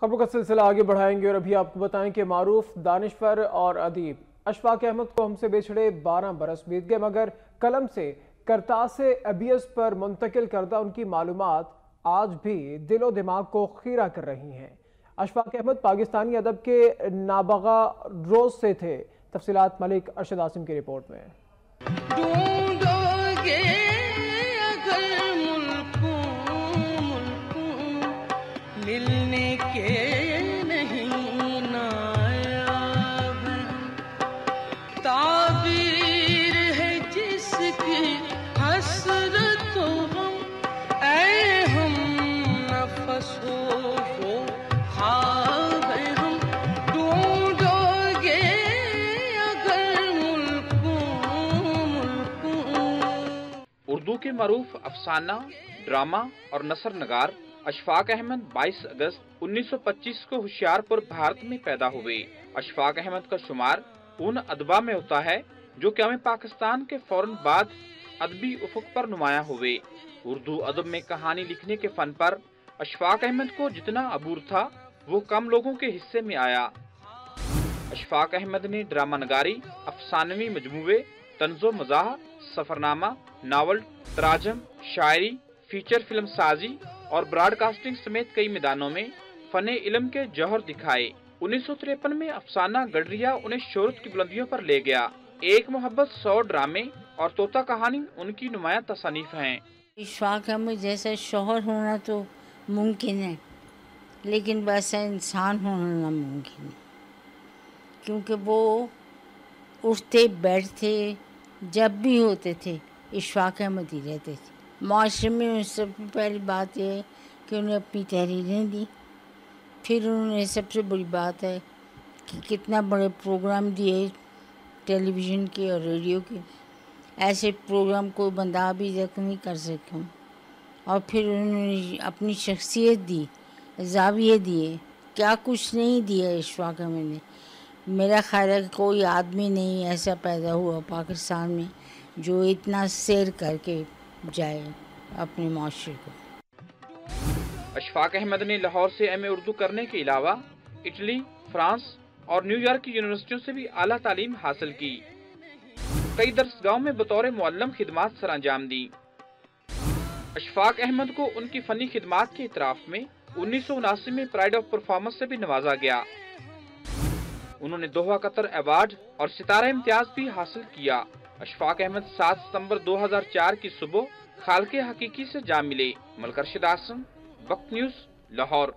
खबरों का सिलसिला आगे बढ़ाएंगे और अभी आपको बताएं कि मारूफ दानिश्वर और अदीब अशफाक अहमद को हमसे बिछड़े 12 बरस बीत गए, मगर कलम से करतासे अबियस पर मुंतकिल करदा उनकी मालूमात आज भी दिलो दिमाग को खीरा कर रही हैं। अशफाक अहमद पाकिस्तानी अदब के नाबगा रोज से थे। तफसीलात मलिक अरशद आसिम की रिपोर्ट में। मिलने के नहीं नायाब ताबीर है जिसकी हसरत हम ऐ हम नफसो हो ख्वाब हम ढूंढोगे अगर मुल्कों। उर्दू के मरूफ अफसाना, ड्रामा और नसर नगार अशफाक अहमद 22 अगस्त 1925 को होशियारपुर भारत में पैदा हुए। अशफाक अहमद का शुमार उन अदबा में होता है जो क़याम पाकिस्तान के फौरन बाद अदबी उफुक पर नुमाया हुए। उर्दू अदब में कहानी लिखने के फन पर अशफाक अहमद को जितना अबूर था वो कम लोगों के हिस्से में आया। अशफाक अहमद ने ड्रामा नगारी, अफसानवी मजमूए, तंज़ो मज़ाह, सफरनामा, नावल, तराजम, शायरी, फीचर फिल्म साजी और ब्रॉडकास्टिंग समेत कई मैदानों में फने इल्म के जौहर दिखाए। 1953 में अफसाना गडरिया उन्हें शोहरत की बुलंदियों पर ले गया। एक मोहब्बत, 100 ड्रामे और तोता कहानी उनकी नुमाया तसनीफ हैं। अशफाक अहमद जैसा शौहर होना तो मुमकिन है, लेकिन वैसा इंसान होना नामुमकिन है, क्योंकि वो उठते बैठते जब भी होते थे अशफाक अहमद ही रहते थे। माशरे में सबसे पहली बात यह है कि उन्हें अपनी तहरीरें दी। फिर उन्होंने सबसे बड़ी बात है कि कितना बड़े प्रोग्राम दिए टेलीविज़न के और रेडियो के। ऐसे प्रोग्राम कोई बंदा भी तक नहीं कर सके। और फिर उन्होंने अपनी शख्सियत दी, ज़ाविये दिए, क्या कुछ नहीं दिया अशफाक अहमद ने। मेरा ख्याल है कि कोई आदमी नहीं ऐसा पैदा हुआ पाकिस्तान में जो इतना सैर करके जाए अपने माशरे को। अशफाक अहमद ने लाहौर से एमए उर्दू करने के अलावा इटली, फ्रांस और न्यूयॉर्क की यूनिवर्सिटियों से भी आला तालीम हासिल की। कई दरसगाहों में बतौर मुअल्लम खिदमात सर अंजाम दी। अशफाक अहमद को उनकी फनी खिदमात के इतराफ में 1979 में प्राइड ऑफ परफॉर्मेंस से भी नवाजा गया। उन्होंने दोहा कतर अवार्ड और सितारा इम्तियाज भी हासिल किया। अशफाक अहमद 7 सितंबर 2004 की सुबह खालके हकीकी से जा मिले। मलिक अरशद आसिम, वक्त न्यूज़, लाहौर।